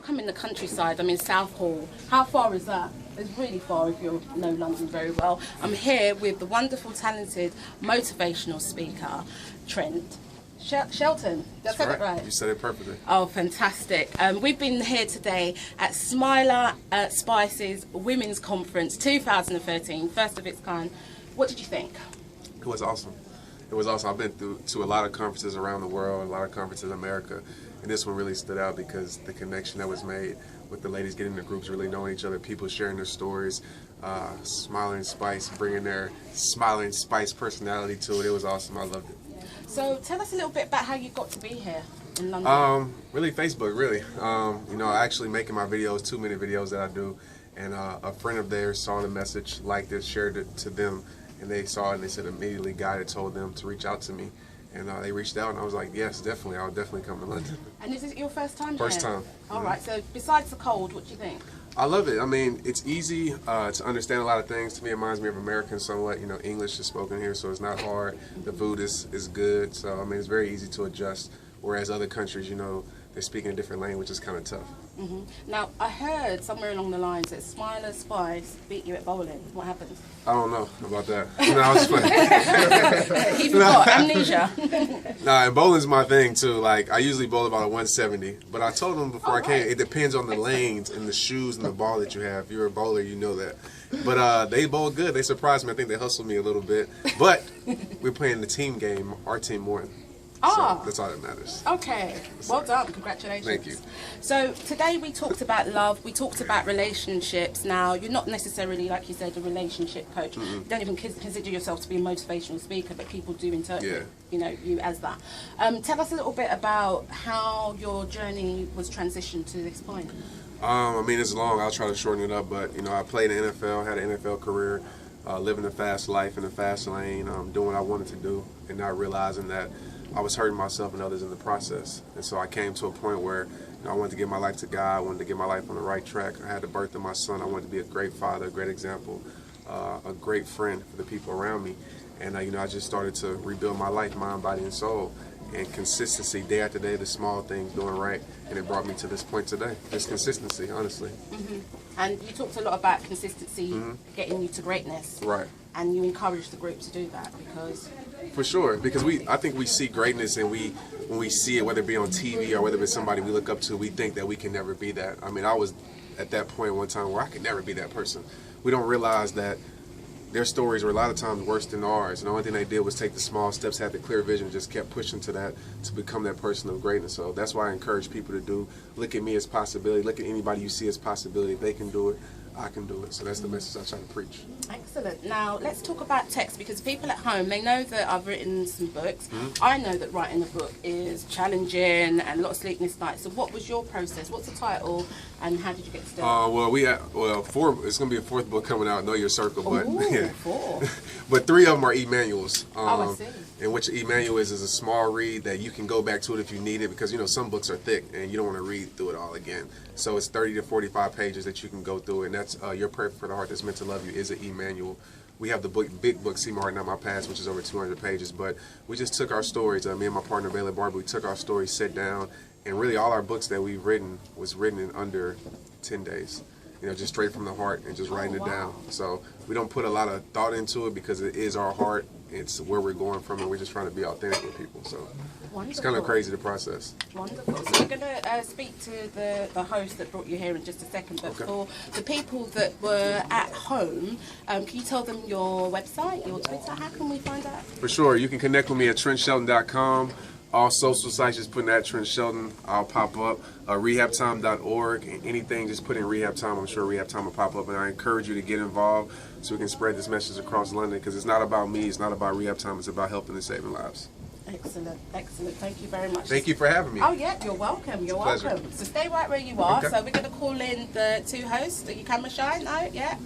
I'm in the countryside. I'm in Southall. How far is that? It's really far if you know London very well. I'm here with the wonderful, talented, motivational speaker, Trent Shelton. Did I say that right? You said it perfectly. Oh, fantastic. We've been here today at SmilerSpice's Women's Conference 2013, first of its kind. What did you think? It was awesome. It was awesome. I've been to a lot of conferences around the world, a lot of conferences in America, and this one really stood out because the connection that was made with the ladies getting into groups, really knowing each other, people sharing their stories, SmilerSpice bringing their SmilerSpice personality to it. It was awesome. I loved it. So tell us a little bit about how you got to be here in London. Really Facebook, really. You know, actually making my videos, 2-minute videos that I do, and a friend of theirs saw the message, liked it, shared it to them, and they saw it and they said immediately God had told them to reach out to me. And they reached out and I was like, yes, definitely, I'll definitely come to London. And is it your first time First here? time. All right, so besides the cold, what do you think? I love it. I mean, it's easy to understand a lot of things. To me, it reminds me of American somewhat. You know, English is spoken here, so it's not hard. The food is good, so I mean, it's very easy to adjust. Whereas other countries, you know, they speak in a different language. It's kind of tough. Now, I heard somewhere along the lines that SmilerSpice beat you at bowling. What happened? I don't know about that. No, I was playing. He forgot. Amnesia. Nah, and bowling's my thing too. Like, I usually bowl about a 170, but I told them before I came, it depends on the lanes and the shoes and the ball that you have. If you're a bowler, you know that. But they bowled good. They surprised me. I think they hustled me a little bit. But we're playing the team game. Our team won. So that's all that matters. Okay, well done, congratulations. Thank you. So today we talked about love, we talked about relationships. Now, you're not necessarily, like you said, a relationship coach. You don't even consider yourself to be a motivational speaker, but people do interpret you know, you as that. Tell us a little bit about how your journey was transitioned to this point. I mean, it's long. I'll try to shorten it up, but, you know, I played in the NFL, had an NFL career, living a fast life in a fast lane, doing what I wanted to do, and not realizing that I was hurting myself and others in the process. And so I came to a point where, you know, I wanted to give my life to God. I wanted to get my life on the right track. I had the birth of my son. I wanted to be a great father, a great example, a great friend for the people around me. And, you know, I just started to rebuild my life, mind, body, and soul. And consistency, day after day, the small things, doing right. And it brought me to this point today. Just consistency, honestly. And you talked a lot about consistency getting you to greatness. Right. And you encouraged the group to do that because... For sure, because I think we see greatness, and when we see it, whether it be on TV or whether it's somebody we look up to, we think that we can never be that. I mean, I was at that point one time where I could never be that person. We don't realize that their stories were a lot of times worse than ours, and the only thing they did was take the small steps, had the clear vision, just kept pushing to that, to become that person of greatness. So that's why I encourage people to do, look at me as possibility, look at anybody you see as possibility. If they can do it, I can do it. So that's the message I try to preach. Excellent. Now let's talk about text, because people at home, they know that I've written some books. I know that writing a book is challenging and a lot of sleepless nights. So what was your process? What's the title and how did you get started? It's going to be a 4th book coming out, Know Your Circle. But Ooh, 4. But 3 of them are e-manuals. I see. And which e-manual is a small read that you can go back to it if you need it, because, you know, some books are thick and you don't want to read through it all again. So it's 30 to 45 pages that you can go through, and that's Your Prayer for the Heart That's Meant to Love You is an e-manual. We have the big book, See My Heart Not My Past, which is over 200 pages, but we just took our stories, me and my partner Bailey Barber, we took our stories, sat down, and really all our books that we've written was written in under 10 days. You know, just straight from the heart and just writing it down. So we don't put a lot of thought into it because it is our heart. It's where we're going from, and we're just trying to be authentic with people. So it's kind of crazy, the process. Wonderful. So we're going to speak to the host that brought you here in just a second. But for the people that were at home, can you tell them your website, your Twitter? How can we find out? For sure. You can connect with me at TrentShelton.com. All social sites, just put in that Trent Shelton, I'll pop up. RehabTime.org, and anything, just put in Rehab Time. I'm sure Rehab Time will pop up, and I encourage you to get involved so we can spread this message across London, because it's not about me, it's not about Rehab Time, it's about helping and saving lives. Excellent, excellent. Thank you very much. Thank you for having me. Oh yeah, you're welcome. You're welcome. So stay right where you are. So we're going to call in the 2 hosts. Are you camera shy? No? Yeah.